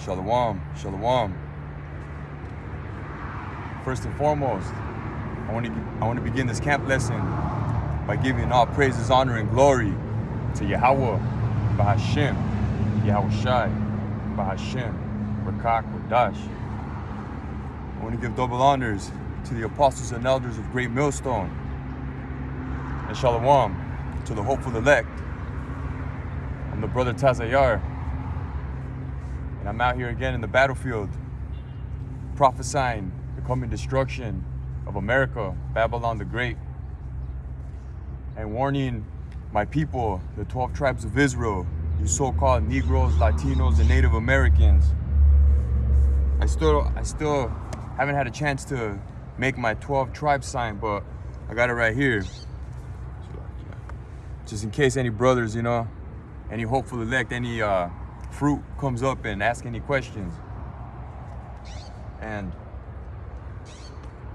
Shalom, shalom. First and foremost, I want to begin this camp lesson by giving all praises, honor, and glory to Yahweh, Bahashem, Yahweh Shai, Bahashem, Rakak, Radash. I want to give double honors to the apostles and elders of Great Millstone, and shalom to the hopeful elect. I'm the brother Tazayar, and I'm out here again in the battlefield, prophesying the coming destruction of America, Babylon the Great, and warning my people, the 12 tribes of Israel, you so-called Negroes, Latinos, and Native Americans. I still haven't had a chance to make my 12 tribe sign, but I got it right here. Just in case any brothers, any hopeful elect, any fruit comes up and ask any questions. And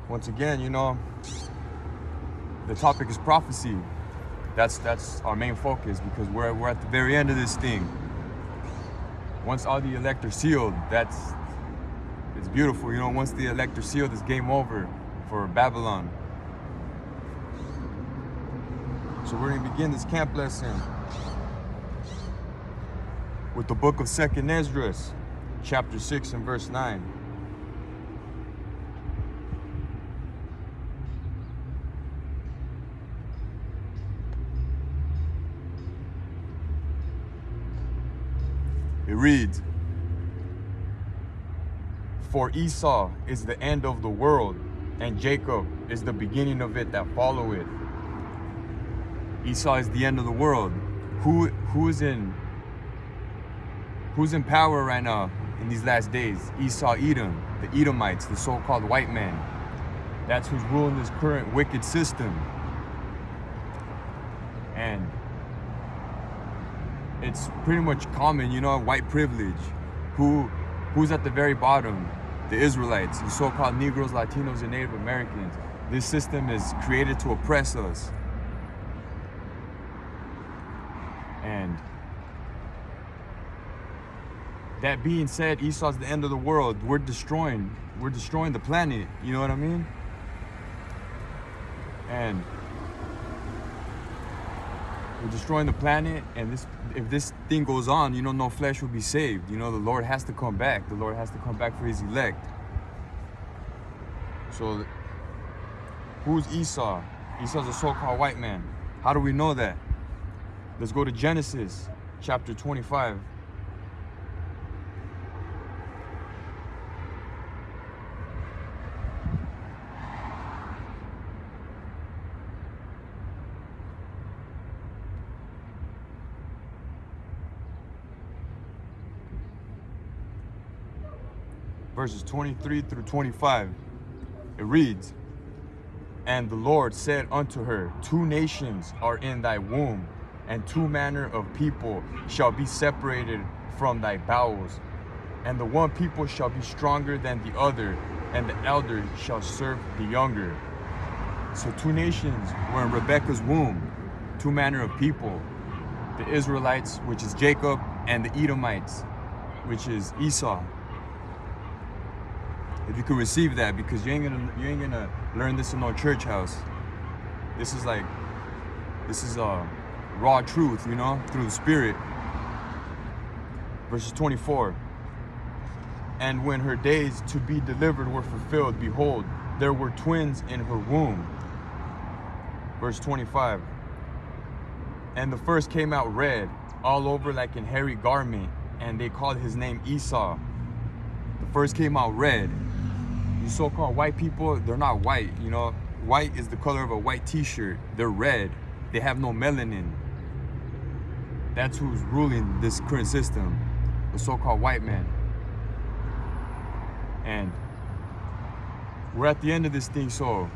once again, the topic is prophecy. That's our main focus, because we're at the very end of this thing. Once all the elect are sealed, it's beautiful. Once the elect are sealed, it's game over for Babylon. So we're gonna begin this camp lesson with the book of 2nd Esdras, chapter 6 and verse 9. It reads, "For Esau is the end of the world, and Jacob is the beginning of it that followeth." Esau is the end of the world. Who's in power right now in these last days? Esau, Edom, the Edomites, the so-called white man. That's who's ruling this current wicked system. And it's pretty much common, white privilege. Who's at the very bottom? The Israelites, the so-called Negroes, Latinos, and Native Americans. This system is created to oppress us. And that being said, Esau's the end of the world. We're destroying the planet, you know what I mean? And we're destroying the planet, and if this thing goes on, no flesh will be saved. The Lord has to come back. The Lord has to come back for his elect. So who's Esau? Esau's a so-called white man. How do we know that? Let's go to Genesis chapter 25. Verses 23 through 25. It reads, "And the Lord said unto her, Two nations are in thy womb, and two manner of people shall be separated from thy bowels. And the one people shall be stronger than the other, and the elder shall serve the younger." So two nations were in Rebekah's womb, two manner of people. The Israelites, which is Jacob, and the Edomites, which is Esau. If you could receive that, because you ain't gonna learn this in no church house. This is raw truth, through the Spirit. Verses 24. "And when her days to be delivered were fulfilled, behold, there were twins in her womb." Verse 25. "And the first came out red, all over like an hairy garment, and they called his name Esau." The first came out red. You so-called white people, they're not white, White is the color of a white t-shirt. They're red. They have no melanin. That's who's ruling this current system, the so-called white man. And we're at the end of this thing, so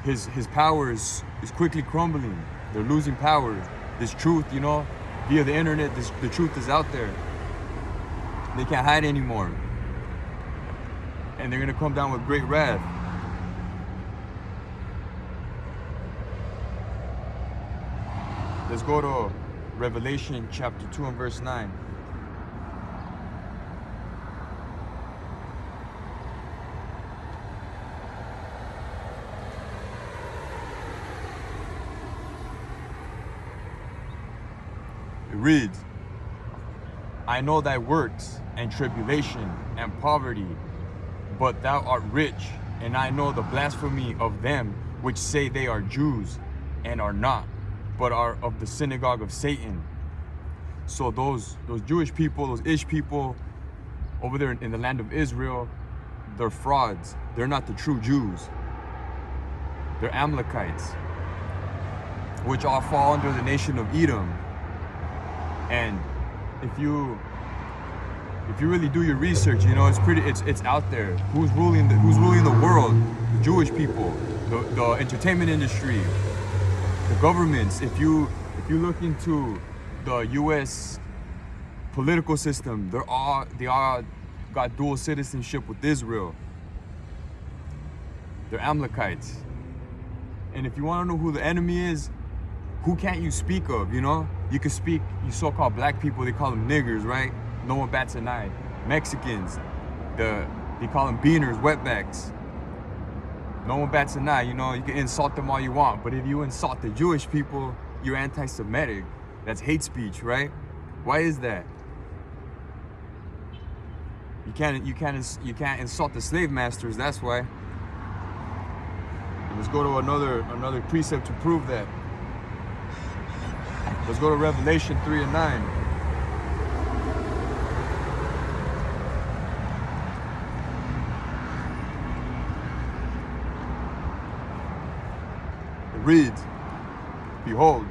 his power is quickly crumbling. They're losing power. This truth, via the internet, the truth is out there. They can't hide anymore. And they're gonna come down with great wrath. Let's go to Revelation chapter 2 and verse 9. It reads, I know thy works and tribulation and poverty, but thou art rich, and I know the blasphemy of them which say they are Jews and are not, but are of the synagogue of Satan. So those Jewish people, those Ish people over there in the land of Israel, they're frauds. They're not the true Jews. They're Amalekites, which all fall under the nation of Edom. And if you really do your research, you know, it's out there. Who's ruling the world? The Jewish people, the entertainment industry, the governments. If you look into the U.S. political system, they all got dual citizenship with Israel. They're Amalekites. And if you want to know who the enemy is, who can't you speak of, you know? You can speak, you so-called black people, they call them niggers, right? No one bats an eye. Mexicans, they call them beaners, wetbacks. No one bats an eye, you know? You can insult them all you want, but if you insult the Jewish people, you're anti-Semitic. That's hate speech, right? Why is that? You can't insult the slave masters, that's why. Let's go to another precept to prove that. Let's go to Revelation 3:9. It reads, behold,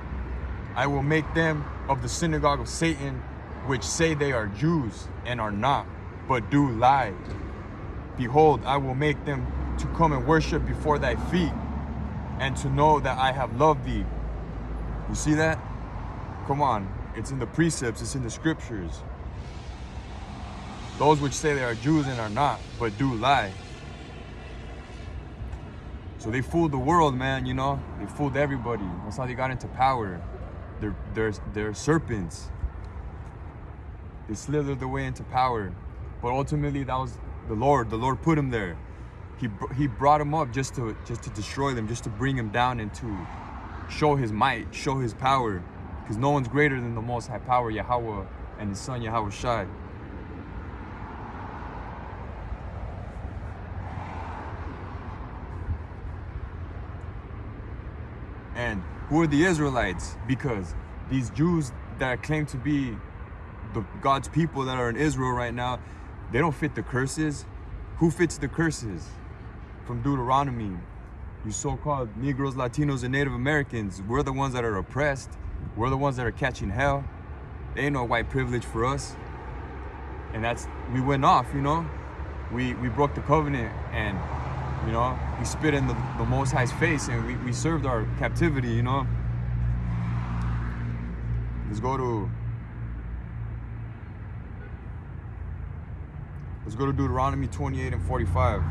I will make them of the synagogue of Satan, which say they are Jews and are not, but do lie. Behold, I will make them to come and worship before thy feet, and to know that I have loved thee. You see that? Come on, it's in the precepts, it's in the scriptures. Those which say they are Jews and are not, but do lie. So they fooled the world, man, you know? They fooled everybody. That's how they got into power. They're serpents. They slithered their way into power. But ultimately, that was the Lord. The Lord put them there. He brought them up just to destroy them, just to bring them down and to show his might, show his power. Because no one's greater than the Most High Power, Yahweh, and his son, Yahweh Shai. And who are the Israelites? Because these Jews that claim to be God's people that are in Israel right now, they don't fit the curses. Who fits the curses? From Deuteronomy, you so-called Negroes, Latinos, and Native Americans, we're the ones that are oppressed. We're the ones that are catching hell. There ain't no white privilege for us. And we went off, you know. We broke the covenant, and, you know, we spit in the Most High's face, and we served our captivity, you know. Let's go to Deuteronomy 28 and 45.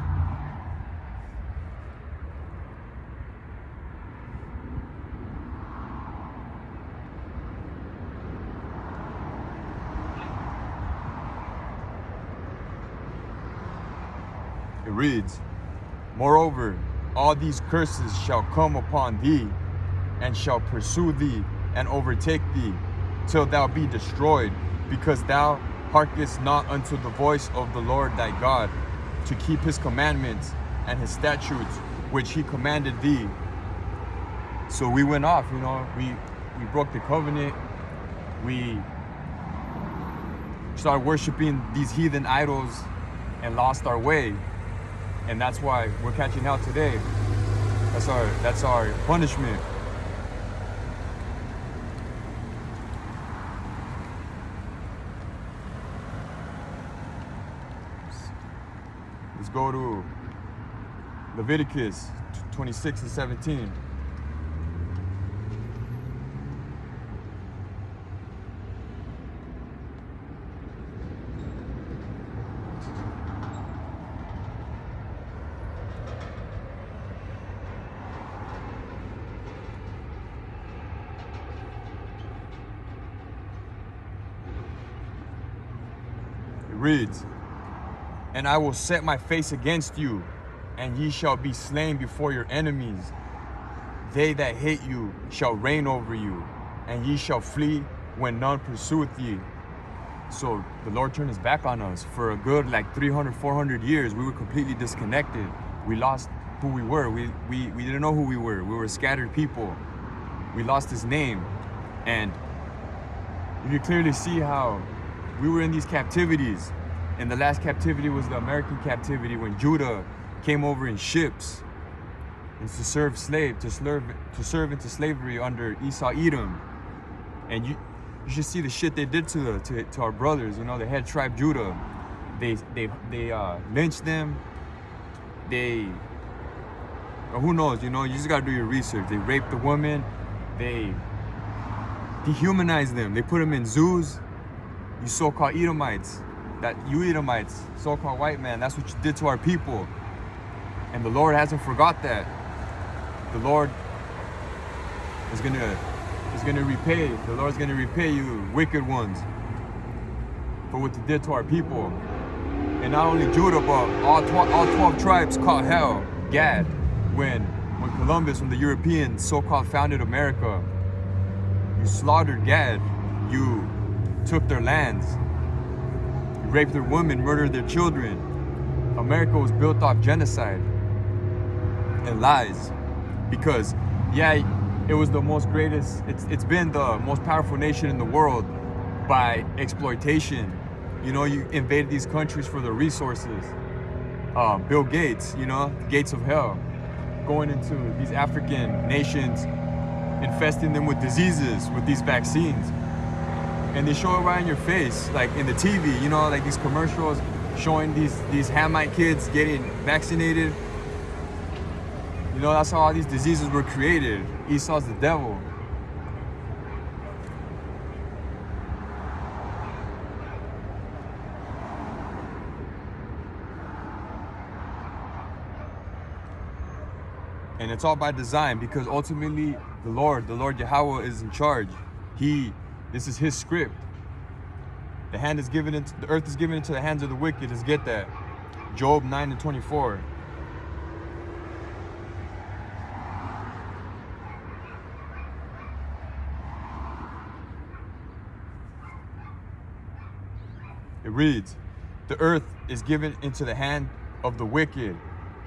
It reads, moreover, all these curses shall come upon thee, and shall pursue thee, and overtake thee, till thou be destroyed, because thou hearkenest not unto the voice of the Lord thy God, to keep his commandments and his statutes, which he commanded thee. So we went off, you know, we broke the covenant, we started worshiping these heathen idols and lost our way. And that's why we're catching hell today. That's our punishment. Let's go to Leviticus 26 and 17. Reads, and I will set my face against you, and ye shall be slain before your enemies. They that hate you shall reign over you, and ye shall flee when none pursueth ye. So the Lord turned his back on us. For a good like 300, 400 years, we were completely disconnected. We lost who we were. We didn't know who we were. We were scattered people. We lost his name. And you can clearly see how we were in these captivities. And the last captivity was the American captivity, when Judah came over in ships and to serve into slavery under Esau Edom. And you should see the shit they did to our brothers, you know, the head tribe Judah. They lynched them. Who knows, you know, you just gotta do your research. They raped the women. They dehumanized them. They put them in zoos. You so-called Edomites, so-called white man, that's what you did to our people. And the Lord hasn't forgot that. The Lord is gonna repay. The Lord's gonna repay you, wicked ones, for what you did to our people. And not only Judah, but all 12 tribes caught hell. Gad, when Columbus, when the Europeans so-called founded America, you slaughtered Gad. You took their lands. You raped their women, murdered their children. America was built off genocide and lies. Because, yeah, it was the most greatest, it's been the most powerful nation in the world by exploitation. You know, you invaded these countries for the resources. Bill Gates, you know, the gates of hell, going into these African nations, infesting them with diseases, with these vaccines. And they show it right in your face, like in the TV, you know, like these commercials showing these Hamite kids getting vaccinated. You know, that's how all these diseases were created. Esau's the devil. And it's all by design, because ultimately the Lord Yahweh is in charge. This is his script. The earth is given into the hands of the wicked. Let's get that. Job 9:24. It reads, the earth is given into the hand of the wicked.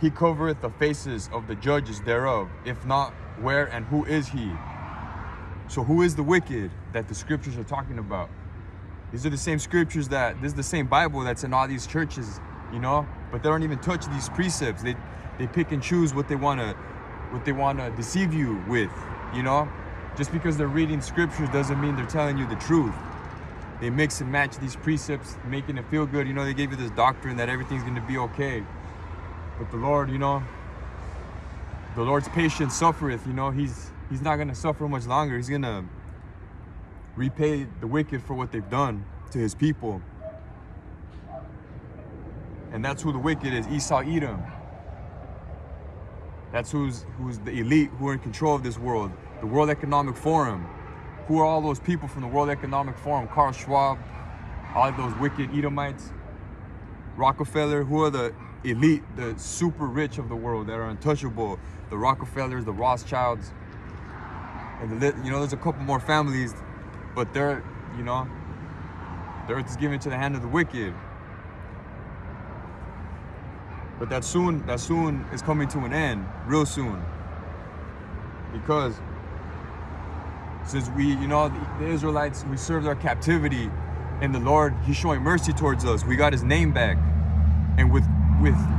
He covereth the faces of the judges thereof. If not, where and who is he? So who is the wicked that the scriptures are talking about? These are the same scriptures this is the same Bible that's in all these churches, you know, but they don't even touch these precepts. They pick and choose what they wanna deceive you with, you know? Just because they're reading scriptures doesn't mean they're telling you the truth. They mix and match these precepts, making it feel good. You know, they gave you this doctrine that everything's gonna be okay. But the Lord, you know, the Lord's patience suffereth, you know, he's not gonna suffer much longer. He's gonna repay the wicked for what they've done to his people. And that's who the wicked is, Esau Edom. That's who's the elite, who are in control of this world. The World Economic Forum. Who are all those people from the World Economic Forum? Carl Schwab, all of those wicked Edomites, Rockefeller. Who are the elite, the super rich of the world that are untouchable? The Rockefellers, the Rothschilds, and you know, there's a couple more families, but they're, you know, the earth is given to the hand of the wicked. But that soon is coming to an end, real soon, because since we, you know, the Israelites, we served our captivity, and the Lord, he's showing mercy towards us. We got his name back. And with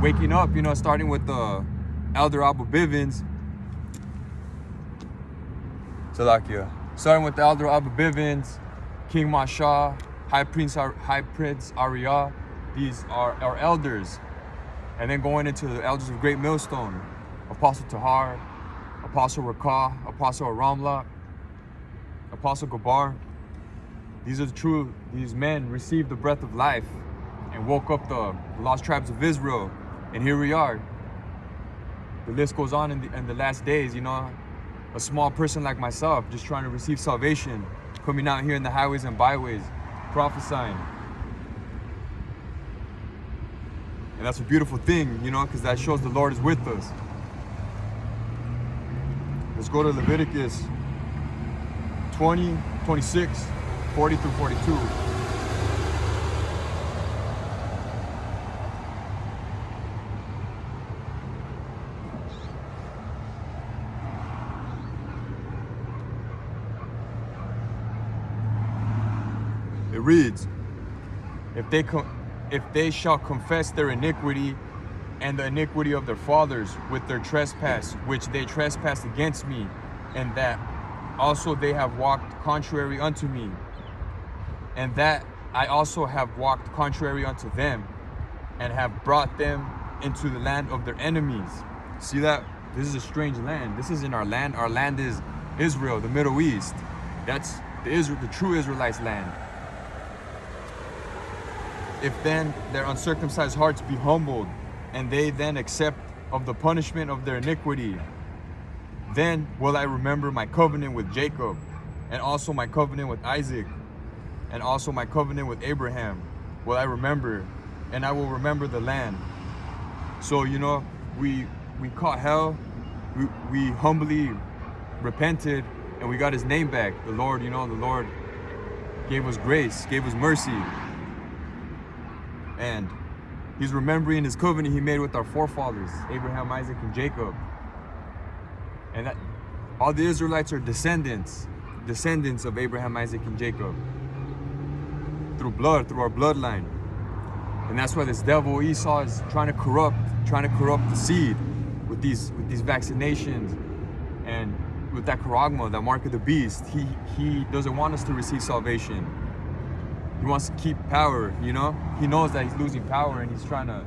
waking up, you know, starting with the Elder Abba Bivens, Salakia, starting with the Elder Abba Bivens, King Masha, High Prince Arya, these are our elders. And then going into the elders of Great Millstone, Apostle Tahar, Apostle Rakah, Apostle Aramla, Apostle Gabar. These men received the breath of life and woke up the lost tribes of Israel. And here we are. The list goes on in the last days, you know, a small person like myself, just trying to receive salvation, coming out here in the highways and byways, prophesying. And that's a beautiful thing, you know, because that shows the Lord is with us. Let's go to Leviticus 20:26. 40 through 42. It reads, if they shall confess their iniquity and the iniquity of their fathers with their trespass, which they trespassed against me, and that also they have walked contrary unto me, and that I also have walked contrary unto them, and have brought them into the land of their enemies. See that? This is a strange land. This isn't our land. Our land is Israel, the Middle East. That's the true Israelites' land. If then their uncircumcised hearts be humbled, and they then accept of the punishment of their iniquity, then will I remember my covenant with Jacob, and also my covenant with Isaac, and also my covenant with Abraham will I remember, and I will remember the land. So, you know, we caught hell, we humbly repented, and we got his name back. The Lord, you know, the Lord gave us grace, gave us mercy. And he's remembering his covenant he made with our forefathers, Abraham, Isaac, and Jacob. And that all the Israelites are descendants of Abraham, Isaac, and Jacob. Through blood, through our bloodline. And that's why this devil Esau is trying to corrupt the seed with these vaccinations and with that charagma, that mark of the beast. He doesn't want us to receive salvation. He wants to keep power, you know? He knows that he's losing power, and he's trying to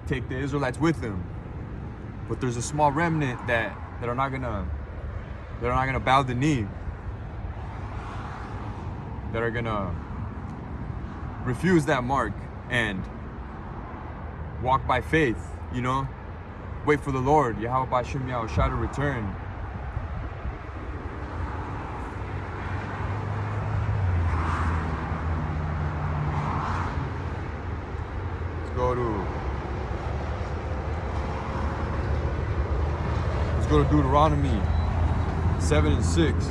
take the Israelites with him. But there's a small remnant that are not gonna bow the knee, that are gonna refuse that mark and walk by faith, you know? Wait for the Lord, Yahweh B'Shem Yahushua, to return. Let's go to Deuteronomy 7 and 6.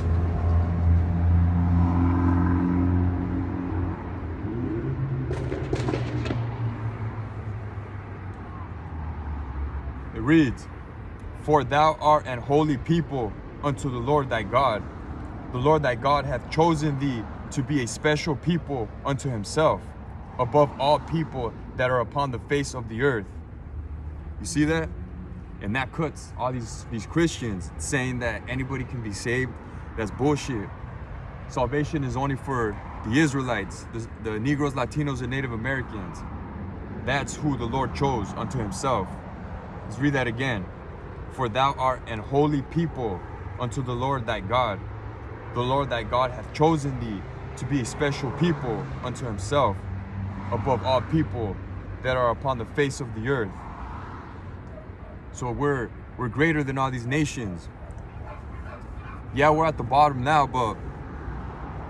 It reads, for thou art an holy people unto the Lord thy God. The Lord thy God hath chosen thee to be a special people unto himself, above all people that are upon the face of the earth. You see that? And that cuts all these Christians saying that anybody can be saved. That's bullshit. Salvation is only for the Israelites, the Negroes, Latinos, and Native Americans. That's who the Lord chose unto himself. Let's read that again. For thou art an holy people unto the Lord thy God. The Lord thy God hath chosen thee to be a special people unto himself, above all people that are upon the face of the earth. So we're greater than all these nations. Yeah, we're at the bottom now, but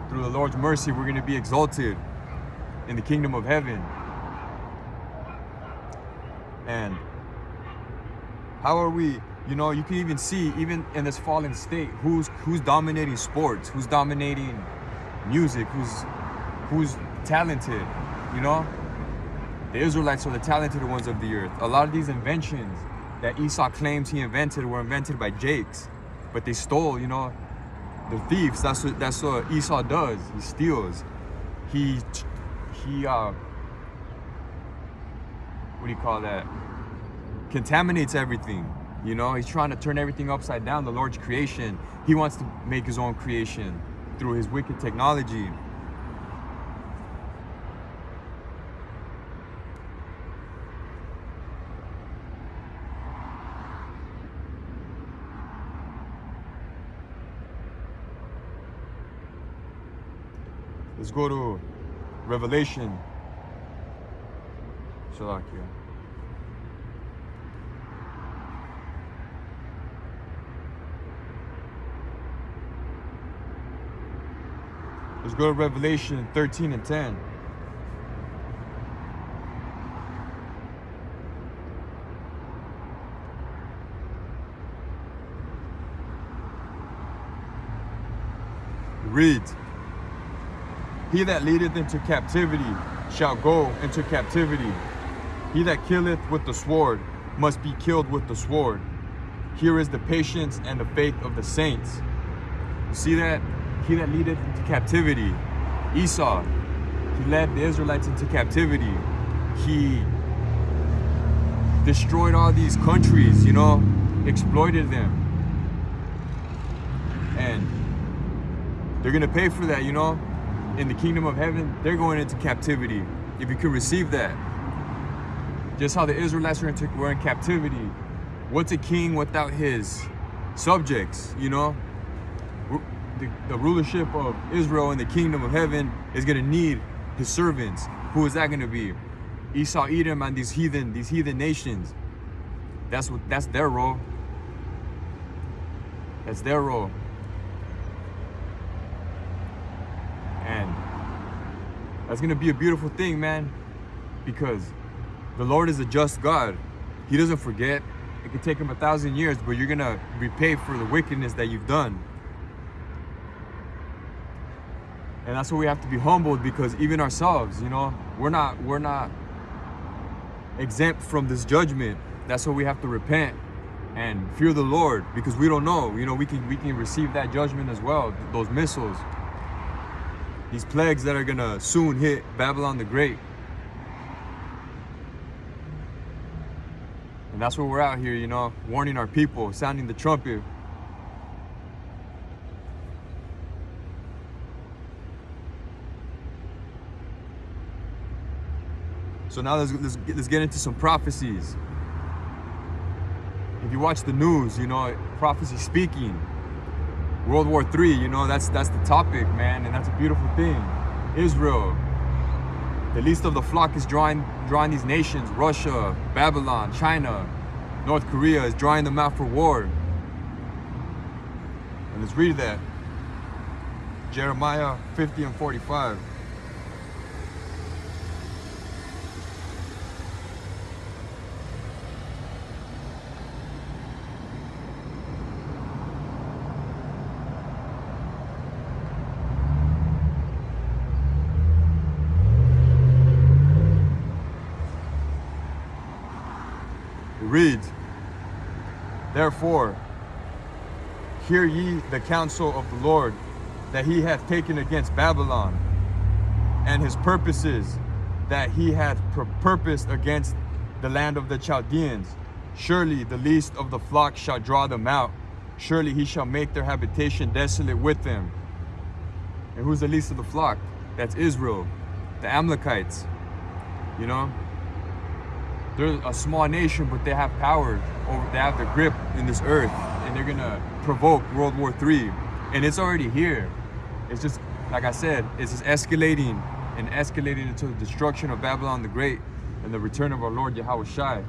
through the Lord's mercy, we're going to be exalted in the kingdom of heaven. And how are we, you know, you can even see, even in this fallen state, who's dominating sports, who's dominating music, who's talented, you know? The Israelites are the talented ones of the earth. A lot of these inventions that Esau claims he invented were invented by Jakes, but they stole, you know, the thieves. That's what Esau does. He steals. He what do you call that? Contaminates everything. You know, he's trying to turn everything upside down, the Lord's creation. He wants to make his own creation through his wicked technology. Let's go to Revelation. Shalakia. Let's go to Revelation 13 and 10. It reads, "He that leadeth into captivity shall go into captivity. He that killeth with the sword must be killed with the sword. Here is the patience and the faith of the saints." You see that? He that leadeth into captivity. Esau, he led the Israelites into captivity. He destroyed all these countries, exploited them. And they're going to pay for that, In the kingdom of heaven, they're going into captivity. If you can receive that. Just how the Israelites were in captivity. What's a king without his subjects, The rulership of Israel in the kingdom of heaven is going to need his servants. Who is that going to be? Esau, Edom, and these heathen nations. That's their role. That's their role. And that's going to be a beautiful thing, man, because the Lord is a just God. He doesn't forget. It could take him 1,000 years, but you're going to repay for the wickedness that you've done. And that's why we have to be humbled, because even ourselves, we're not exempt from this judgment. That's why we have to repent and fear the Lord, because we don't know. We can receive that judgment as well. Those missiles, these plagues that are gonna soon hit Babylon the Great. And that's why we're out here, warning our people, sounding the trumpet. So now let's get into some prophecies. If you watch the news, prophecy speaking. World War III, that's the topic, man, and that's a beautiful thing. Israel, the least of the flock, is drawing these nations. Russia, Babylon, China, North Korea is drawing them out for war. And let's read that. Jeremiah 50 and 45. Reads, "Therefore, hear ye the counsel of the Lord, that he hath taken against Babylon, and his purposes that he hath purposed against the land of the Chaldeans. Surely the least of the flock shall draw them out. Surely he shall make their habitation desolate with them." And who's the least of the flock? That's Israel, the Amalekites, They're a small nation, but they have power. They have the grip in this earth, and they're gonna provoke World War III. And it's already here. It's just, like I said, it's just escalating into the destruction of Babylon the Great and the return of our Lord Yahweh Shai.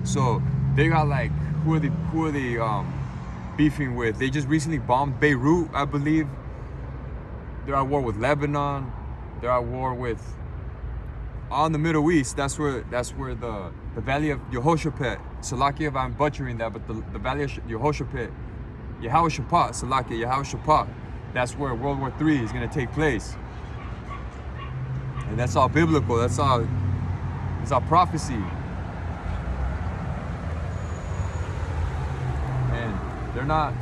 So they got who are they beefing with? They just recently bombed Beirut, I believe. They're at war with Lebanon. They're at war with on the Middle East. That's where the Valley of Yehoshaphat, Salakia if I'm butchering that, but the Valley of Yehoshaphat, Yehoshaphat, that's where World War III is going to take place. And that's all biblical. It's all prophecy. And you're not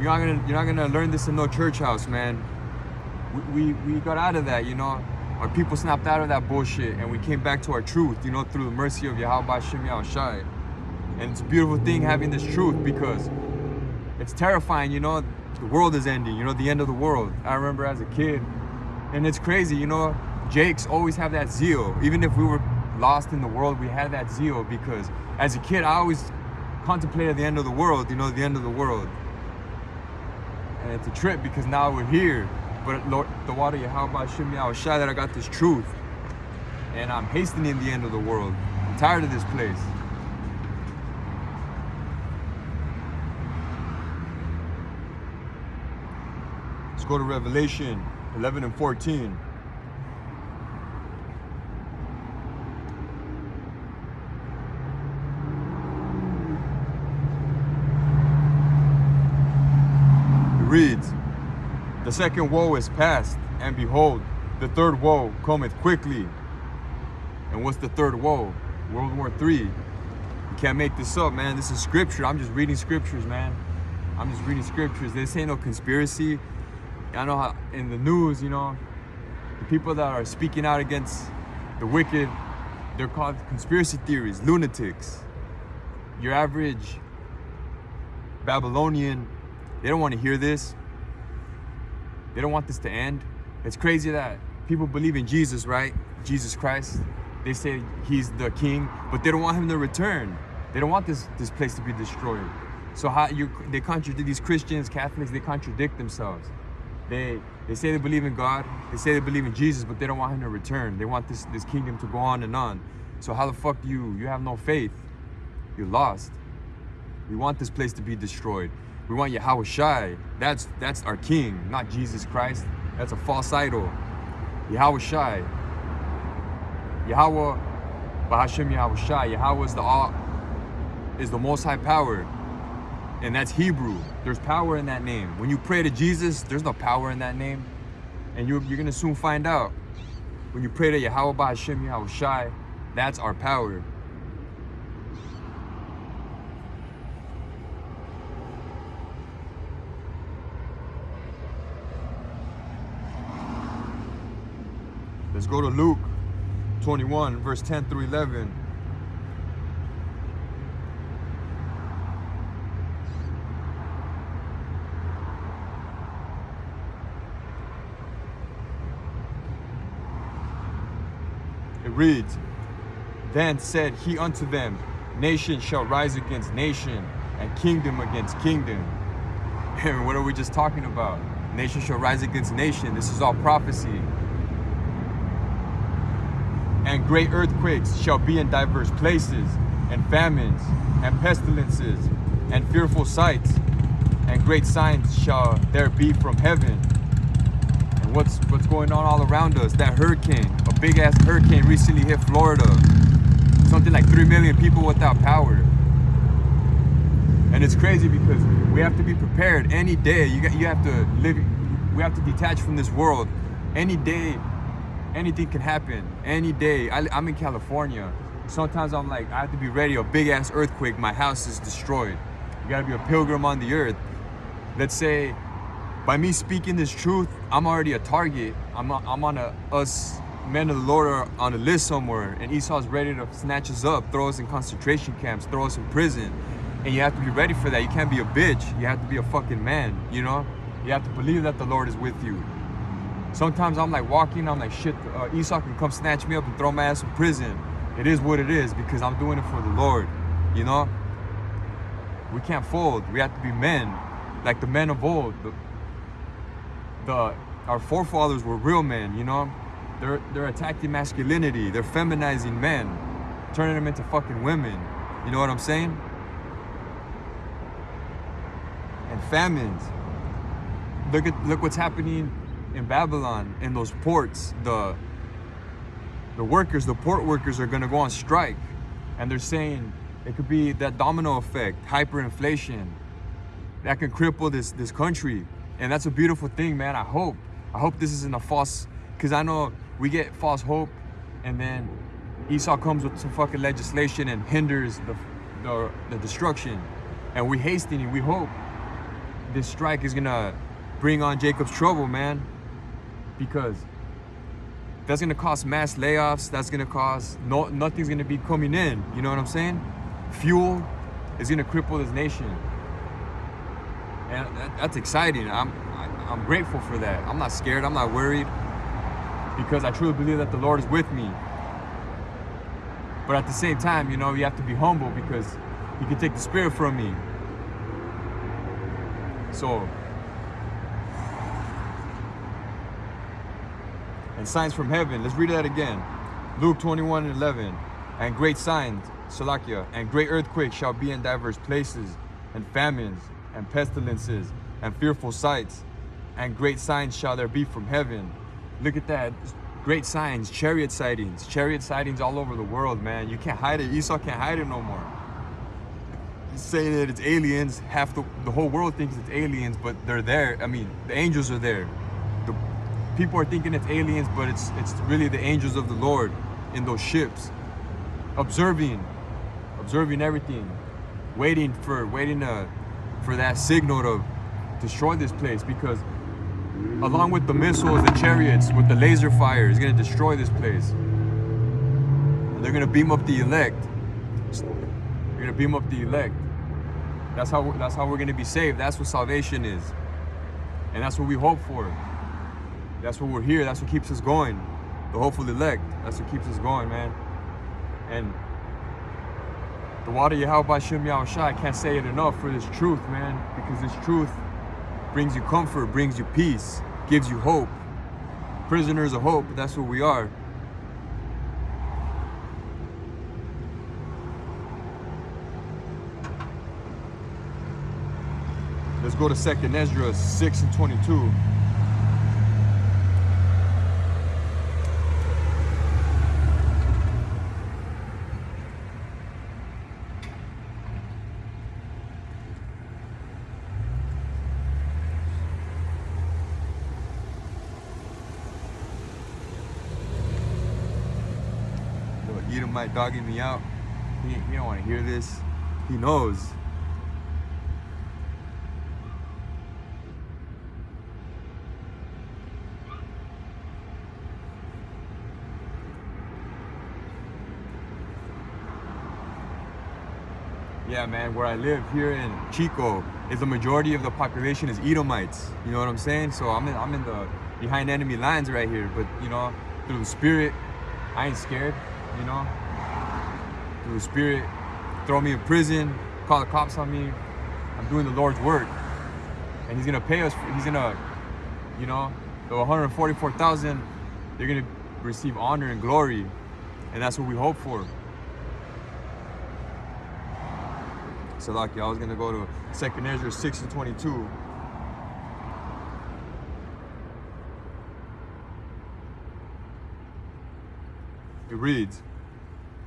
gonna learn this in no church house, man. We got out of that, Our people snapped out of that bullshit, and we came back to our truth, through the mercy of Yahweh Shem Yahushai. And it's a beautiful thing having this truth, because it's terrifying, the world is ending, the end of the world. I remember as a kid, and it's crazy, Jakes always have that zeal. Even if we were lost in the world, we had that zeal, because as a kid, I always contemplated the end of the world, the end of the world. And it's a trip, because now we're here. But Lord, the water Yahweh Shem Yahushai, that I got this truth, and I'm hastening the end of the world. I'm tired of this place. Let's go to Revelation 11 and 14. It reads, The second woe is past, and behold, the third woe cometh quickly. And what's the third woe? World War III. You can't make this up, man. This is scripture. I'm just reading scriptures, man. I'm just reading scriptures. This ain't no conspiracy. I know how in the news, you know, the people that are speaking out against the wicked, they're called conspiracy theories, lunatics. Your average Babylonian, they don't want to hear this. They don't want this to end. It's crazy that people believe in Jesus, right? Jesus Christ. They say he's the king, but they don't want him to return. They don't want this place to be destroyed. So they contradict these Christians, Catholics, they contradict themselves. They say they believe in God, they say they believe in Jesus, but they don't want him to return. They want this kingdom to go on and on. So how the fuck do you have no faith? You're lost. We want this place to be destroyed. We want Yahweh Shai. That's our king, not Jesus Christ. That's a false idol. Yahweh Shai. Yahweh, Bahashem Yahweh Shai. Yahweh is the most high power. And that's Hebrew. There's power in that name. When you pray to Jesus, there's no power in that name. And you're gonna soon find out. When you pray to Yahweh Bahashem Yahweh Shai, that's our power. Let's go to Luke 21, verse 10 through 11. It reads, Then said he unto them, Nation shall rise against nation, and kingdom against kingdom. And what are we just talking about? Nation shall rise against nation. This is all prophecy. And great earthquakes shall be in diverse places, and famines, and pestilences, and fearful sights, and great signs shall there be from heaven. And what's going on all around us? That hurricane, a big ass hurricane recently hit Florida. Something like 3 million people without power. And it's crazy because we have to be prepared any day. You have to live, we have to detach from this world. Any day, anything can happen. Any day. I'm in California. Sometimes I'm like, I have to be ready. A big ass earthquake, my house is destroyed. You gotta be a pilgrim on the earth. Let's say, by me speaking this truth, I'm already a target. I'm on us men of the Lord are on a list somewhere, and Esau's ready to snatch us up, throw us in concentration camps, throw us in prison. And you have to be ready for that. You can't be a bitch. You have to be a fucking man, you know? You have to believe that the Lord is with you. Sometimes I'm like walking, I'm like, shit, Esau can come snatch me up and throw my ass in prison. It is what it is because I'm doing it for the Lord, you know? We can't fold. We have to be men, like the men of old. Our forefathers were real men, you know? They're attacking masculinity. They're feminizing men, turning them into fucking women. You know what I'm saying? And famines. Look what's happening in Babylon, in those ports. The workers, the port workers are gonna go on strike. And they're saying it could be that domino effect, hyperinflation, that can cripple this country. And that's a beautiful thing, man. I hope this isn't a false, because I know we get false hope, and then Esau comes with some fucking legislation and hinders the destruction. And we hastening, we hope this strike is gonna bring on Jacob's trouble, man, because that's gonna cause mass layoffs. That's gonna cause nothing's gonna be coming in. You know what I'm saying? Fuel is gonna cripple this nation, and that's exciting. I'm grateful for that. I'm not scared. I'm not worried because I truly believe that the Lord is with me. But at the same time, you know, you have to be humble because He can take the spirit from me. So, and signs from heaven. Let's read that again. Luke 21:11. And great signs, Salakia, and great earthquakes shall be in diverse places, and famines, and pestilences, and fearful sights, and great signs shall there be from heaven. Look at that. Great signs, chariot sightings all over the world, man. You can't hide it. Esau can't hide it no more. saying that it's aliens. Half the whole world thinks it's aliens, but they're there. I mean, the angels are there. The people are thinking it's aliens, but it's really the angels of the Lord in those ships, observing everything, waiting for that signal to destroy this place, because along with the missiles, the chariots, with the laser fire, is going to destroy this place. And they're going to beam up the elect. They're going to beam up the elect. That's how we're going to be saved. That's what salvation is. And that's what we hope for. That's what we're here. That's what keeps us going. The hopeful elect. That's what keeps us going, man. And the water Yahweh Shem Yahushua, I can't say it enough for this truth, man. Because this truth brings you comfort, brings you peace, gives you hope. Prisoners of hope, that's what we are. Let's go to 2nd Ezra 6 and 22. Edomite dogging me out. He don't want to hear this. He knows. Yeah, man, where I live here in Chico, is the majority of the population is Edomites. You know what I'm saying? So I'm in the behind enemy lines right here. But you know, through the Spirit, I ain't scared. You know, through the Spirit, throw me in prison, call the cops on me. I'm doing the Lord's work, and He's gonna pay us. He's gonna, you know, the 144,000, they're gonna receive honor and glory, and that's what we hope for. So, like, I was gonna go to 2nd Ezra 6 and 22. It reads,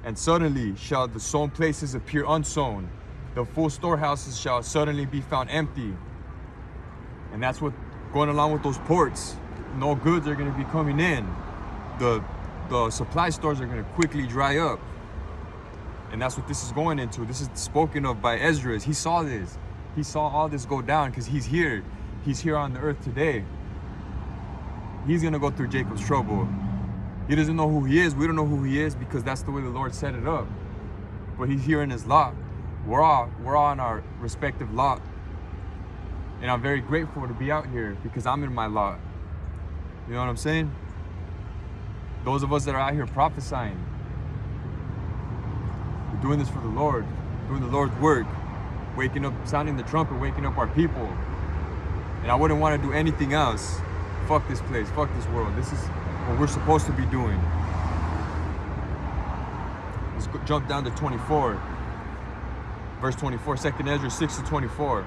"And suddenly shall the sown places appear unsown, the full storehouses shall suddenly be found empty." And that's what going along with those ports. No goods are going to be coming in. The supply stores are going to quickly dry up. And that's what this is going into. This is spoken of by Ezra. He saw this. He saw all this go down because he's here. He's here on the earth today. He's going to go through Jacob's trouble. He doesn't know who he is. We don't know who he is because that's the way the Lord set it up. But he's here in his lot. We're all on our respective lot. And I'm very grateful to be out here because I'm in my lot. You know what I'm saying? Those of us that are out here prophesying, we're doing this for the Lord, doing the Lord's work, waking up, sounding the trumpet, waking up our people. And I wouldn't want to do anything else. Fuck this place, fuck this world. This is what we're supposed to be doing. Let's jump down to 24. Verse 24, 2nd Ezra 6 to 24.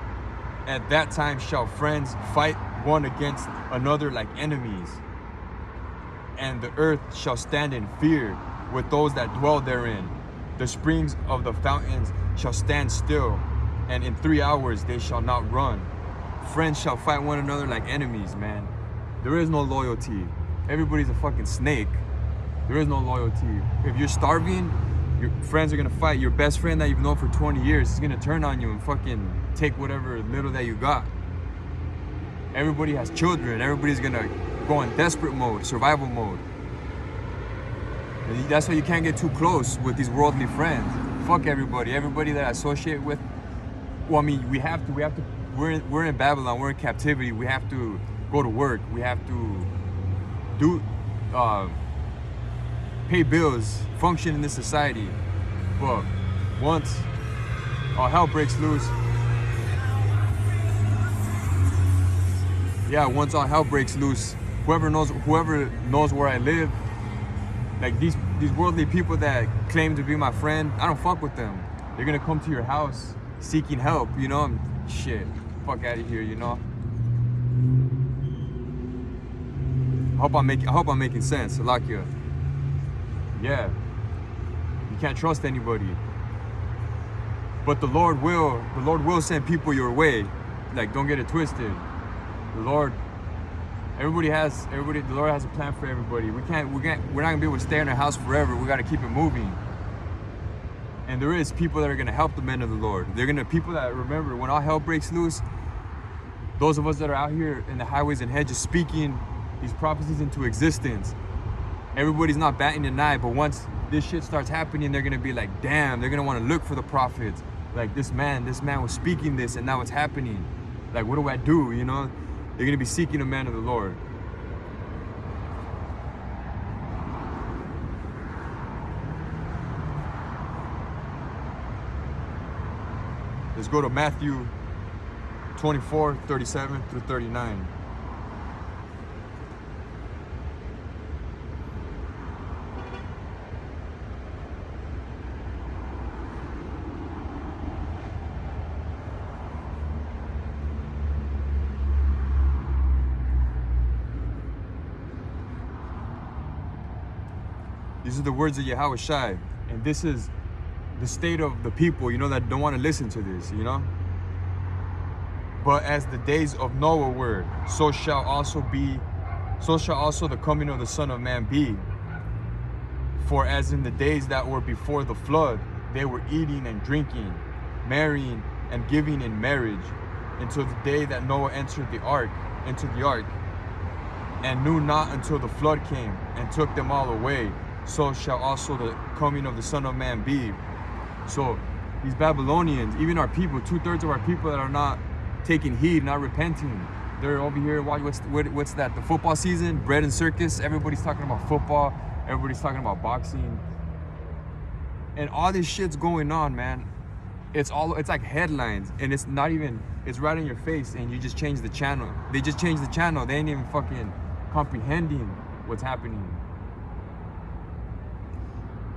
"At that time shall friends fight one against another like enemies, and the earth shall stand in fear with those that dwell therein. The springs of the fountains shall stand still, and in 3 hours they shall not run. Friends shall fight one another like enemies," man. There is no loyalty. Everybody's a fucking snake. There is no loyalty. If you're starving, your friends are gonna fight. Your best friend that you've known for 20 years is gonna turn on you and fucking take whatever little that you got. Everybody has children. Everybody's gonna go in desperate mode, survival mode. And that's why you can't get too close with these worldly friends. Fuck everybody. Everybody that I associate with. Well, I mean, we have to. We're in Babylon. We're in captivity. We have to go to work. We have to pay bills, function in this society. But once all hell breaks loose, once all hell breaks loose, whoever knows where I live, like these worldly people that claim to be my friend, I don't fuck with them. They're gonna come to your house seeking help, you know? Shit, fuck out of here, you know? I hope I'm making sense, Salakia. Yeah, you can't trust anybody. But the Lord will send people your way. Like, don't get it twisted. The Lord has a plan for everybody. We're not gonna be able to stay in our house forever. We gotta keep it moving. And there is people that are gonna help the men of the Lord. They're gonna people that remember when all hell breaks loose. Those of us that are out here in the highways and hedges speaking these prophecies into existence. Everybody's not batting an eye, but once this shit starts happening, they're gonna be like, damn, they're gonna want to look for the prophets. Like, this man was speaking this and now it's happening. Like, what do I do, you know? They're gonna be seeking a man of the Lord. Let's go to Matthew 24, 37 through 39. These are the words of Yahweh Shai, and this is the state of the people, you know, that don't want to listen to this, you know. But as the days of Noah were, so shall also the coming of the Son of Man be. For as in the days that were before the flood, they were eating and drinking, marrying and giving in marriage, until the day that Noah entered into the ark, and knew not until the flood came and took them all away. So shall also the coming of the Son of Man be. So these Babylonians, even our people, 2/3 of our people that are not taking heed, not repenting, they're over here watching, what's that, the football season, bread and circus. Everybody's talking about football, everybody's talking about boxing, and all this shit's going on, man. It's like headlines, and it's not even, it's right in your face, and you just change the channel. They just changed the channel. They ain't even fucking comprehending what's happening.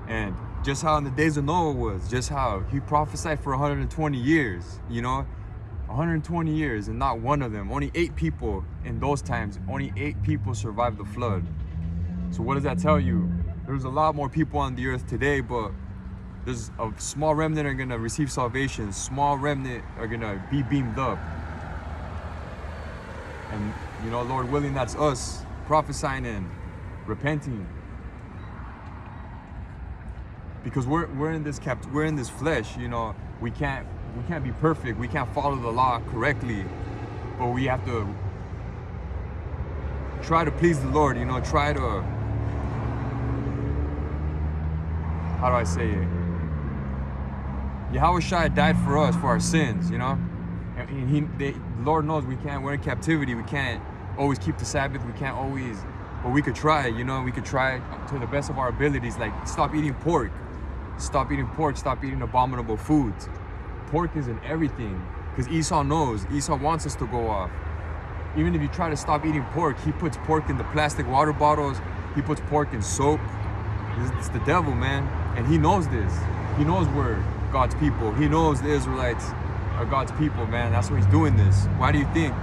And just how in the days of Noah was, just how he prophesied for 120 years, you know, 120 years, and not one of them, only 8 people in those times, only 8 people survived the flood. So what does that tell you? There's a lot more people on the earth today, but there's a small remnant are gonna receive salvation, small remnant are gonna be beamed up. And you know, Lord willing, that's us prophesying and repenting. Because we're in this flesh, you know. We can't be perfect. We can't follow the law correctly, but we have to try to please the Lord, you know. Try to, how do I say it? Yahweh Shai died for us, for our sins, you know. And the Lord knows we're in captivity. We can't always keep the Sabbath. We can't always, but we could try, you know. We could try to the best of our abilities. Like, stop eating pork. Stop eating pork, stop eating abominable foods. Pork is in everything, because Esau knows. Esau wants us to go off. Even if you try to stop eating pork, he puts pork in the plastic water bottles. He puts pork in soap. It's the devil, man. And he knows this. He knows we're God's people. He knows the Israelites are God's people, man. That's why he's doing this. Why do you think?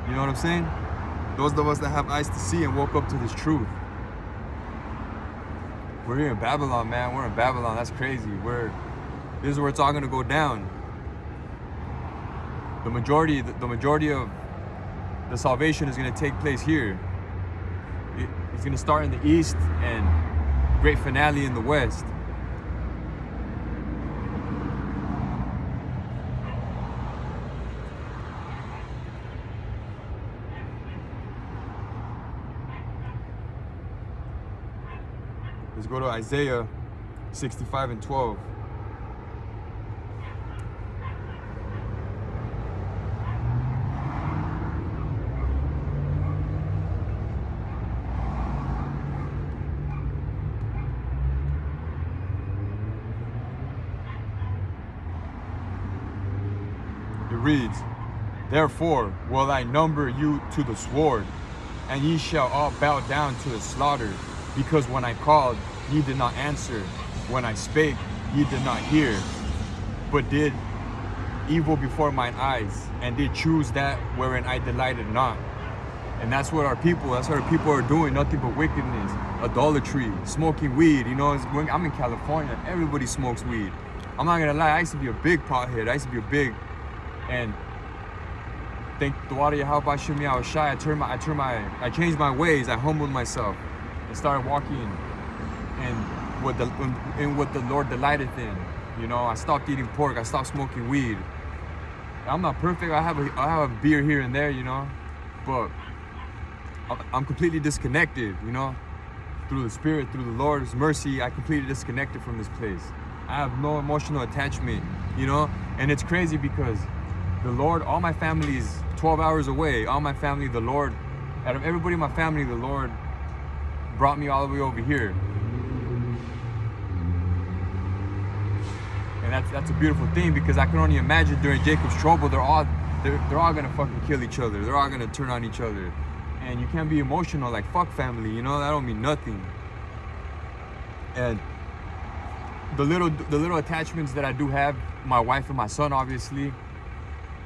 You know what I'm saying? Those of us that have eyes to see and woke up to this truth. We're here in Babylon, man. We're in Babylon. That's crazy. This is where it's all gonna go down. The majority of the salvation is gonna take place here. It's gonna start in the east and great finale in the west. Let's go to Isaiah 65 and 12. It reads, "Therefore will I number you to the sword, and ye shall all bow down to the slaughter. Because when I called, ye did not answer. When I spake, ye did not hear. But did evil before mine eyes, and did choose that wherein I delighted not." And that's what our people are doing. Nothing but wickedness, idolatry, smoking weed. You know, I'm in California. Everybody smokes weed. I'm not gonna lie, I used to be a big pothead. And thank the water you help I me, I was shy. I changed my ways. I humbled myself and started walking in what the Lord delighteth in. You know, I stopped eating pork. I stopped smoking weed. I'm not perfect. I have a beer here and there, you know, but I'm completely disconnected, you know, through the Spirit, through the Lord's mercy. I completely disconnected from this place. I have no emotional attachment, you know, and it's crazy because the Lord, all my family is 12 hours away. All my family, the Lord, out of everybody in my family, the Lord brought me all the way over here. And that's a beautiful thing, because I can only imagine during Jacob's trouble, they're all gonna fucking kill each other. They're all gonna turn on each other. And you can't be emotional like fuck family, you know, that don't mean nothing. And the little attachments that I do have, my wife and my son, obviously.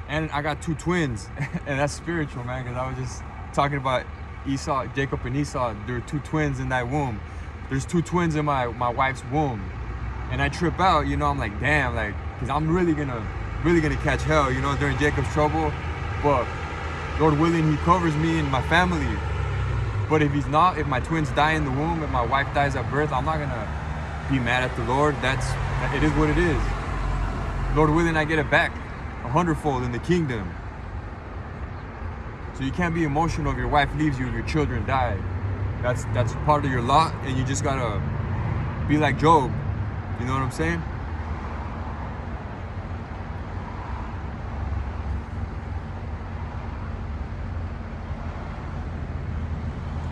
And I got 2 twins, and that's spiritual, man, because I was just talking about Esau, Jacob and Esau. There were 2 twins in that womb. There's 2 twins in my wife's womb. And I trip out, you know, I'm like, damn, like, because I'm really gonna catch hell, you know, during Jacob's trouble. But Lord willing, he covers me and my family. But if he's not, if my twins die in the womb, if my wife dies at birth, I'm not gonna be mad at the Lord. It is what it is. Lord willing, I get it back 100-fold in the kingdom. So you can't be emotional if your wife leaves you, if your children die. That's part of your lot, and you just gotta be like Job. You know what I'm saying?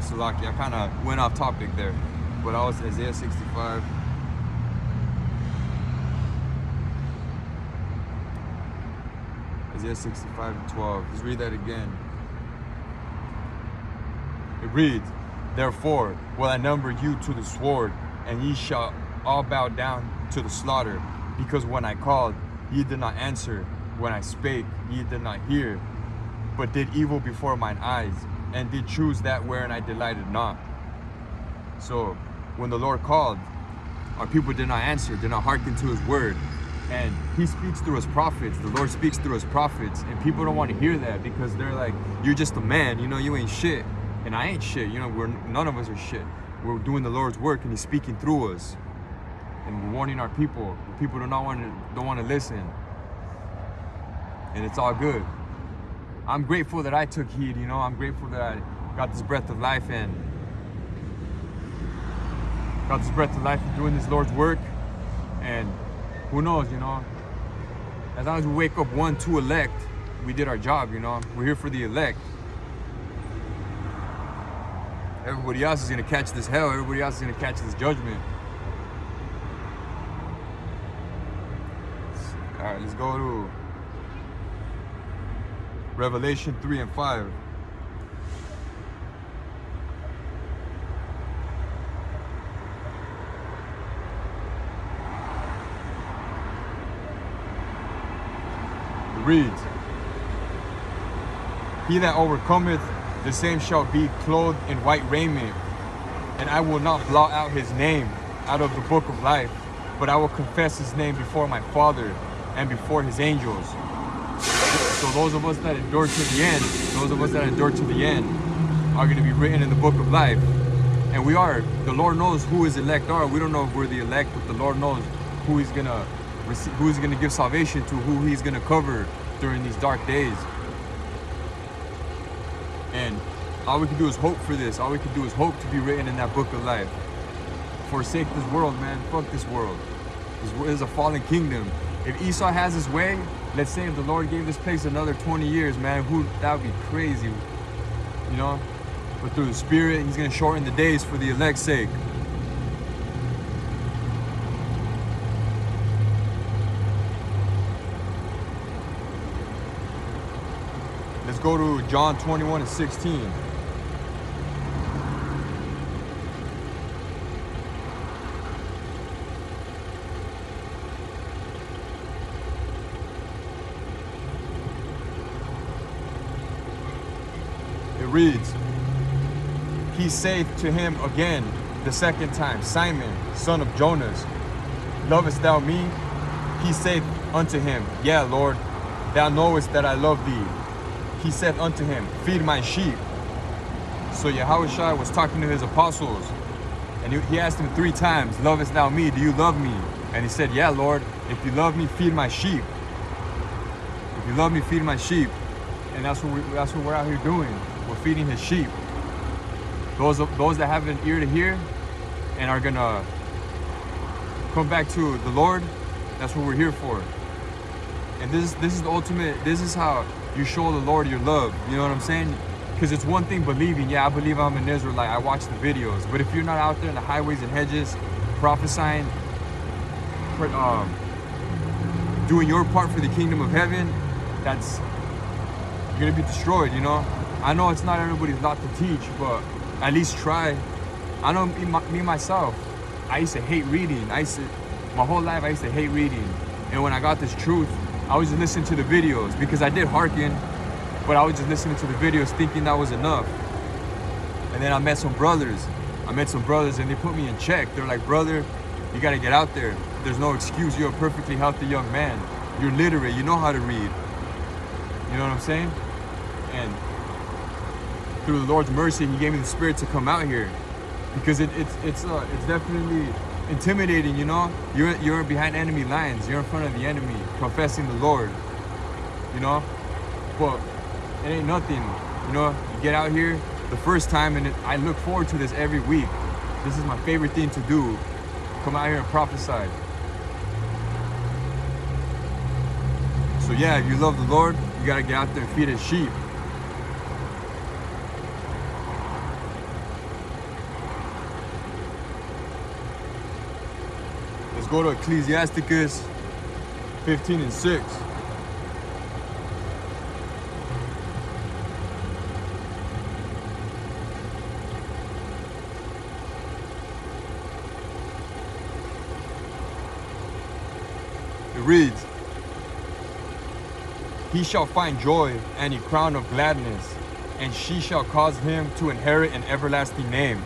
So lucky, I kind of went off topic there, but I was Isaiah 65. Isaiah 65:12. Let's read that again. It reads, "Therefore will I number you to the sword, and ye shall all bow down to the slaughter. Because when I called, ye did not answer. When I spake, ye did not hear, but did evil before mine eyes, and did choose that wherein I delighted not." So when the Lord called, our people did not answer, did not hearken to his word. And he speaks through his prophets. The Lord speaks through his prophets. And people don't want to hear that, because they're like, you're just a man, you know, you ain't shit. And I ain't shit, you know, none of us are shit. We're doing the Lord's work, and he's speaking through us. And we're warning our people. The people don't want to listen. And it's all good. I'm grateful that I took heed, you know. I'm grateful that I got this breath of life and doing this Lord's work. And who knows, you know, as long as we wake up 1 to elect, we did our job, you know. We're here for the elect. Everybody else is gonna catch this hell. Everybody else is gonna catch this judgment. All right, let's go to Revelation 3 and 5. It reads, "He that overcometh, the same shall be clothed in white raiment, and I will not blot out his name out of the book of life, but I will confess his name before my Father and before his angels." So those of us that endure to the end, are going to be written in the book of life. And we are. The Lord knows who his elect are. We don't know if we're the elect, but the Lord knows who he's going to give salvation to, who he's going to cover during these dark days. And all we can do is hope for this. All we can do is hope to be written in that book of life. Forsake this world, man. Fuck this world. This is a fallen kingdom. If Esau has his way, let's say if the Lord gave this place another 20 years, man, that would be crazy, you know? But through the Spirit, he's going to shorten the days for the elect's sake. Let's go to John 21 and 16. It reads, "He saith to him again the second time, Simon, son of Jonas, lovest thou me? He said unto him, Yea, Lord, thou knowest that I love thee. He said unto him, Feed my sheep. So Yahushua was talking to his apostles, and he asked him 3 times, Lovest thou me? Do you love me? And he said, Yeah, Lord, if you love me, feed my sheep. If you love me, feed my sheep. And that's what we're out here doing. We're feeding his sheep. Those that have an ear to hear and are gonna come back to the Lord, that's what we're here for. And this is the ultimate. This is how you show the Lord your love. You know what I'm saying? Because it's one thing believing, yeah, I believe I'm an Israelite, I watch the videos. But if you're not out there in the highways and hedges prophesying, doing your part for the kingdom of heaven, you're gonna be destroyed, you know? I know it's not everybody's lot to teach, but at least try. I know me myself, I used to hate reading. My whole life I used to hate reading. And when I got this truth, I was just listening to the videos, because I did hearken, but I was just listening to the videos thinking that was enough. And then I met some brothers and they put me in check. They're like, brother, you gotta get out there. There's no excuse, you're a perfectly healthy young man. You're literate, you know how to read. You know what I'm saying? And through the Lord's mercy, he gave me the spirit to come out here. Because it's definitely intimidating, you know? You're behind enemy lines, you're in front of the enemy, professing the Lord, you know? But it ain't nothing, you know? You get out here the first time, and I look forward to this every week. This is my favorite thing to do. Come out here and prophesy. So yeah, if you love the Lord, you gotta get out there and feed his sheep. Let's go to Ecclesiasticus 15:6. It reads, He shall find joy and a crown of gladness, and she shall cause him to inherit an everlasting name.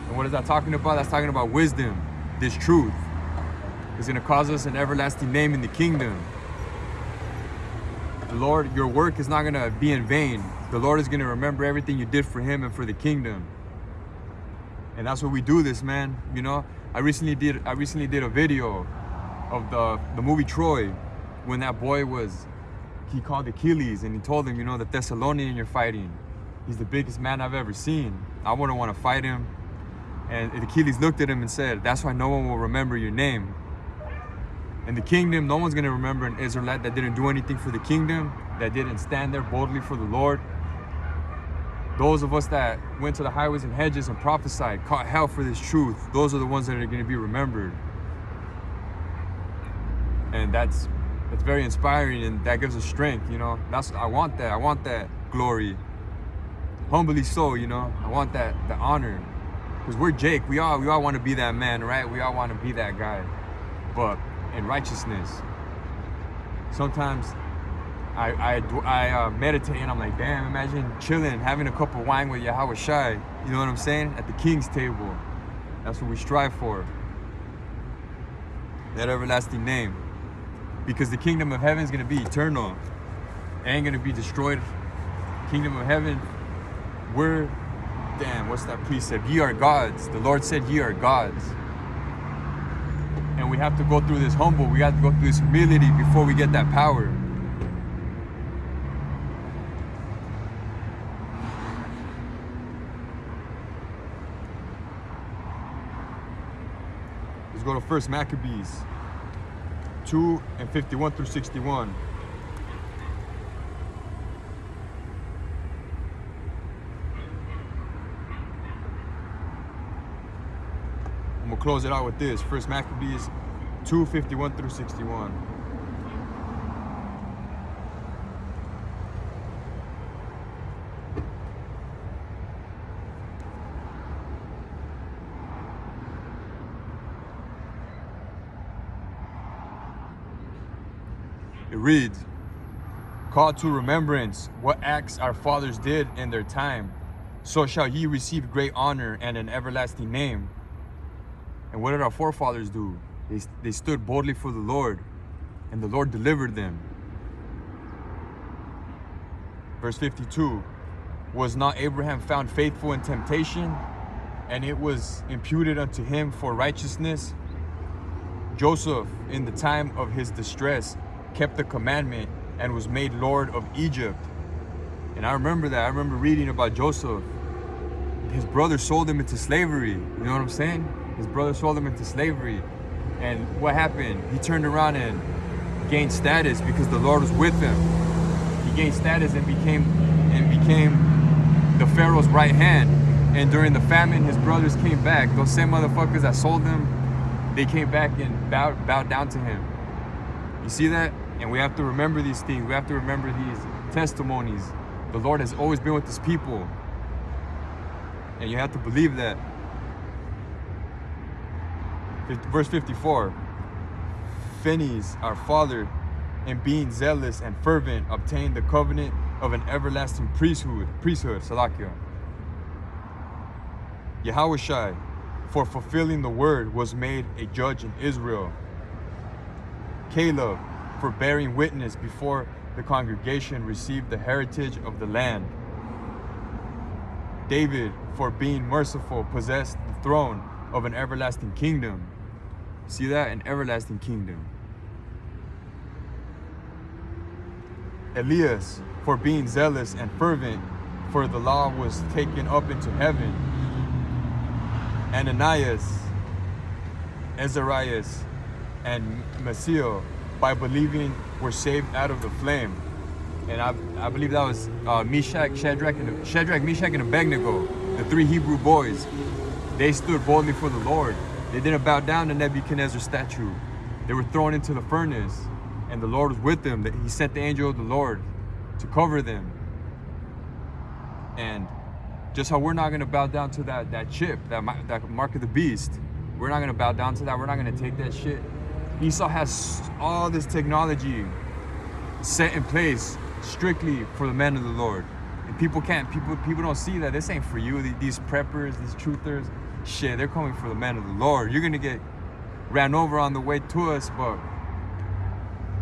And what is that talking about? That's talking about wisdom. This truth is going to cause us an everlasting name in the kingdom. The Lord, your work is not going to be in vain. The Lord is going to remember everything you did for him and for the kingdom. And that's what we do this, man. You know, I recently did a video of the movie Troy, when that boy he called Achilles, and he told him, you know, the Thessalonian you're fighting, he's the biggest man I've ever seen. I wouldn't want to fight him. And Achilles looked at him and said, that's why no one will remember your name. In the kingdom, no one's going to remember an Israelite that didn't do anything for the kingdom, that didn't stand there boldly for the Lord. Those of us that went to the highways and hedges and prophesied, caught hell for this truth, those are the ones that are going to be remembered. And that's very inspiring, and that gives us strength, you know. I want that glory. Humbly so, you know. I want the honor. Because we're Jake. We all want to be that man, right? We all want to be that guy. But in righteousness, sometimes I meditate and I'm like, damn, imagine chilling, having a cup of wine with Yahushua. You know what I'm saying? At the king's table. That's what we strive for. That everlasting name. Because the kingdom of heaven is going to be eternal. It ain't going to be destroyed. Kingdom of heaven, what's that precept? Ye are gods. The Lord said ye are gods. And we have to go through this we have to go through this humility before we get that power. Let's go to 1 Maccabees 2:51 through 61. I'm gonna close it out with this. 1 Maccabees 2:51 through 61. It reads, Call to remembrance what acts our fathers did in their time, so shall ye receive great honor and an everlasting name. And what did our forefathers do? They stood boldly for the Lord. and the Lord delivered them. Verse 52, was not Abraham found faithful in temptation, and it was imputed unto him for righteousness? Joseph, in the time of his distress, kept the commandment and was made Lord of Egypt. And I remember that. I remember reading about Joseph. His brother sold him into slavery. You know what I'm saying? His brother sold him into slavery. And what happened? He turned around and gained status because the Lord was with him. He gained status and became the Pharaoh's right hand. And during the famine, his brothers came back. Those same motherfuckers that sold him, they came back and bowed down to him. You see that? And we have to remember these things. We have to remember these testimonies. The Lord has always been with his people. And you have to believe that. Verse 54. Phinehas, our father, in being zealous and fervent, obtained the covenant of an everlasting priesthood, Salakia. Yahushai, for fulfilling the word, was made a judge in Israel. Caleb, for bearing witness before the congregation, received the heritage of the land. David, for being merciful, possessed the throne of an everlasting kingdom. See that? An everlasting kingdom. Elias, for being zealous and fervent, for the law was taken up into heaven. Ananias, Azarias, and Messiah, by believing, were saved out of the flame. And I believe that was Meshach, Shadrach, Meshach, and Abednego, the three Hebrew boys. They stood boldly for the Lord. They didn't bow down to Nebuchadnezzar's statue. They were thrown into the furnace, and the Lord was with them. He sent the angel of the Lord to cover them. And just how we're not going to bow down to that chip, that mark of the beast. We're not going to bow down to that. We're not going to take that shit. Esau has all this technology set in place strictly for the men of the Lord. And people don't see that. This ain't for you. These preppers, these truthers, shit, they're coming for the men of the Lord. You're going to get ran over on the way to us, but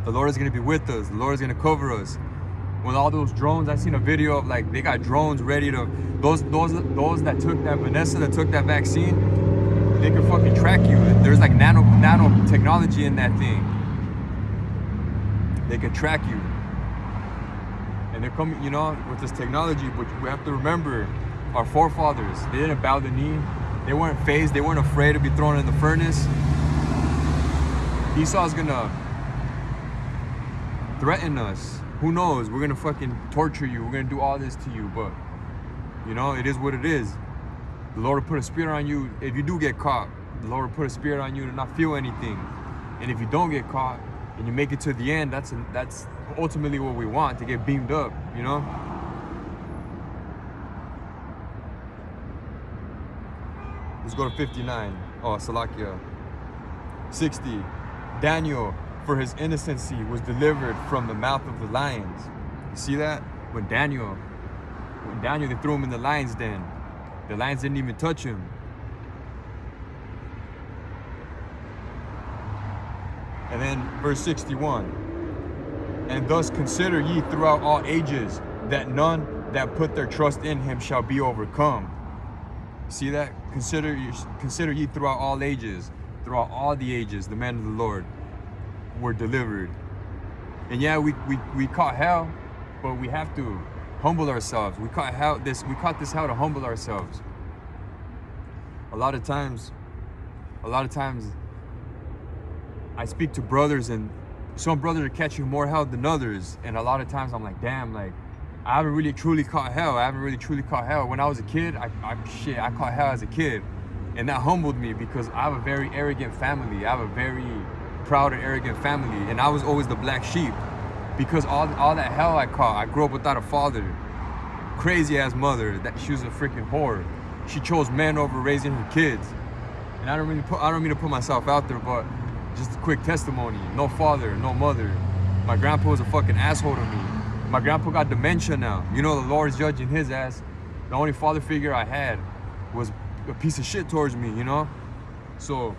the Lord is going to be with us. The Lord is going to cover us. With all those drones, I seen a video of like, they got drones ready to, those that took that, Vanessa that took that vaccine, they can fucking track you. There's like nano technology in that thing. They can track you. And they're coming, you know, with this technology, but we have to remember our forefathers, they didn't bow the knee. They weren't phased. They weren't afraid to be thrown in the furnace. Esau's gonna threaten us. Who knows? We're gonna fucking torture you. We're gonna do all this to you, but you know, it is what it is. The Lord will put a spirit on you. If you do get caught, the Lord will put a spirit on you to not feel anything. And if you don't get caught and you make it to the end, that's ultimately what we want, to get beamed up, you know? Let's go to 59. Oh, Salakia. 60. Daniel, for his innocency, was delivered from the mouth of the lions. You see that? When Daniel, they threw him in the lion's den. The lions didn't even touch him. And then verse 61. And thus consider ye throughout all ages, that none that put their trust in him shall be overcome. See that? Consider ye throughout all ages, throughout all the ages, the men of the Lord were delivered. And yeah, we caught hell, but we have to humble ourselves. We caught this hell to humble ourselves. A lot of times I speak to brothers, and some brothers are catching more hell than others. And a lot of times I'm like, damn, like, I haven't really truly caught hell. When I was a kid, I caught hell as a kid. And that humbled me because I have a very arrogant family. I have a very proud and arrogant family. And I was always the black sheep because all that hell I caught. I grew up without a father. Crazy ass mother. She was a freaking whore. She chose men over raising her kids. And I don't mean to put myself out there, but just a quick testimony. No father, no mother. My grandpa was a fucking asshole to me. My grandpa got dementia now. You know, the Lord's judging his ass. The only father figure I had was a piece of shit towards me, you know? So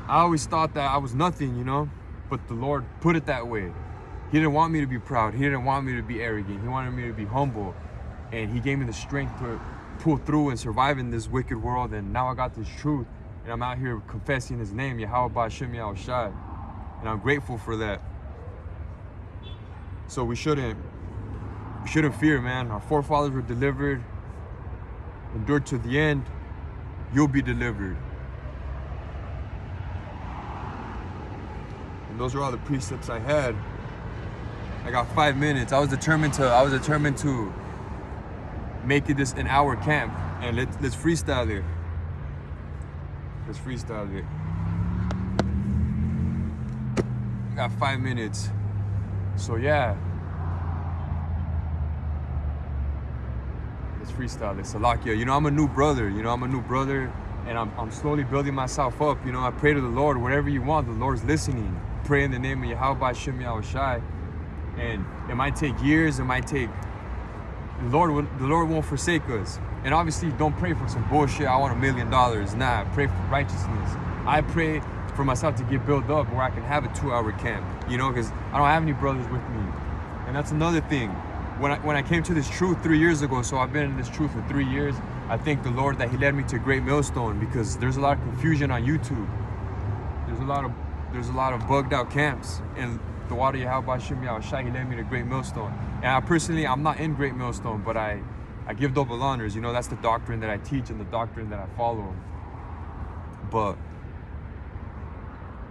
I always thought that I was nothing, you know, but the Lord put it that way. He didn't want me to be proud. He didn't want me to be arrogant. He wanted me to be humble. And he gave me the strength to pull through and survive in this wicked world. And now I got this truth. And I'm out here confessing his name, Yahweh Ba'Shem Yahushai. And I'm grateful for that. So we shouldn't fear, man. Our forefathers were delivered. Endured to the end. You'll be delivered. And those are all the precepts I had. I got 5 minutes. I was determined to make it this an hour camp, and let's freestyle it. Let's freestyle it. I got 5 minutes. So yeah. Let's freestyle it. Salakia. You know, I'm a new brother. And I'm slowly building myself up. You know, I pray to the Lord, whatever you want, the Lord's listening. Pray in the name of Yahweh Ba'Shem Yahushai. And it might take years, the Lord won't forsake us. And obviously don't pray for some bullshit, I want $1 million. Nah, pray for righteousness. I pray for myself to get built up where I can have a 2-hour camp, you know, because I don't have any brothers with me. And that's another thing. When I came to this truth 3 years ago, so I've been in this truth for 3 years, I thank the Lord that he led me to Great Millstone, because there's a lot of confusion on YouTube. There's a lot of bugged out camps, and the water Yahweh Ba'Shem Yahushai, he led me to Great Millstone. And I'm not in Great Millstone, but I give double honors. You know, that's the doctrine that I teach and the doctrine that I follow. But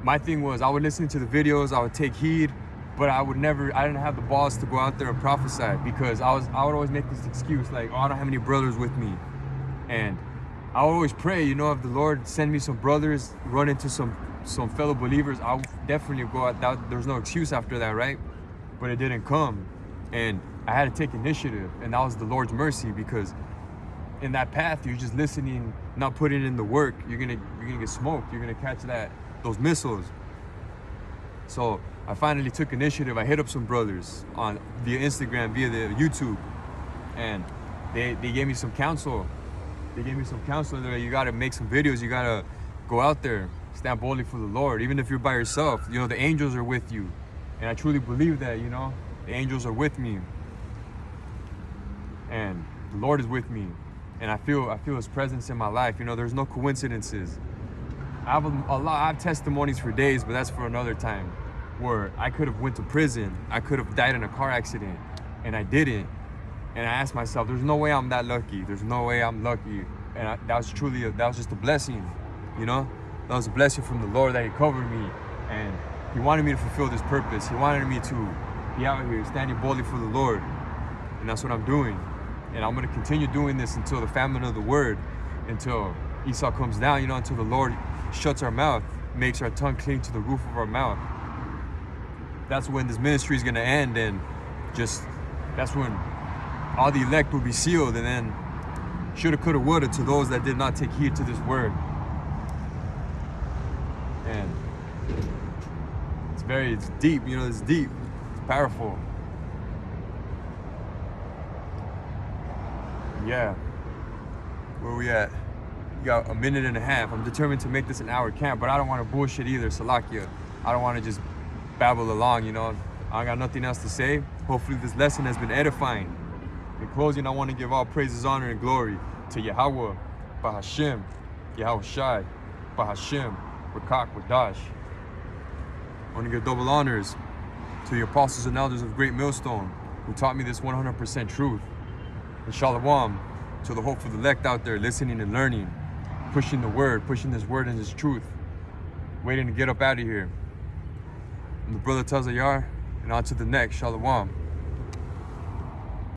my thing was, I would listen to the videos, I would take heed, but I didn't have the balls to go out there and prophesy, because I would always make this excuse like, oh, I don't have any brothers with me. And I would always pray, you know, if the Lord send me some brothers, run into some fellow believers, I'll definitely go out. There's no excuse after that, right? But it didn't come. And I had to take initiative, and that was the Lord's mercy, because in that path, you're just listening, not putting in the work, you're gonna get smoked. You're gonna catch those missiles. So I finally took initiative. I hit up some brothers via Instagram, via the YouTube, and they gave me some counsel. They're like, you gotta make some videos, you gotta go out there, stand boldly for the Lord, even if you're by yourself. You know, the angels are with you. And I truly believe that, you know, the angels are with me. And the Lord is with me. And I feel his presence in my life. You know, there's no coincidences. I have testimonies for days, but that's for another time, where I could have went to prison. I could have died in a car accident, and I didn't. And I asked myself, there's no way I'm that lucky. There's no way I'm lucky. And that was just a blessing, you know? That was a blessing from the Lord that he covered me. And he wanted me to fulfill this purpose. He wanted me to be out here standing boldly for the Lord. And that's what I'm doing. And I'm gonna continue doing this until the famine of the word, until Esau comes down, you know, until the Lord shuts our mouth, makes our tongue cling to the roof of our mouth. That's when this ministry is gonna end, and that's when all the elect will be sealed, and then shoulda, coulda, woulda to those that did not take heed to this word. And it's deep, you know, it's deep, it's powerful. Yeah, where we at? You got a minute and a half. I'm determined to make this an hour camp, but I don't want to bullshit either, Salakia. I don't want to just babble along, you know. I got nothing else to say. Hopefully this lesson has been edifying. In closing, I want to give all praises, honor, and glory to Yahweh, Ba'Hashem, Yahushai, Ba'Hashem, Rakak, Wadash. I want to give double honors to the apostles and elders of Great Millstone, who taught me this 100% truth. And Shalom to the hopeful elect out there listening and learning, pushing the word, pushing this word and this truth, waiting to get up out of here. And the brother tells Ayar, and on to the next. Shalom.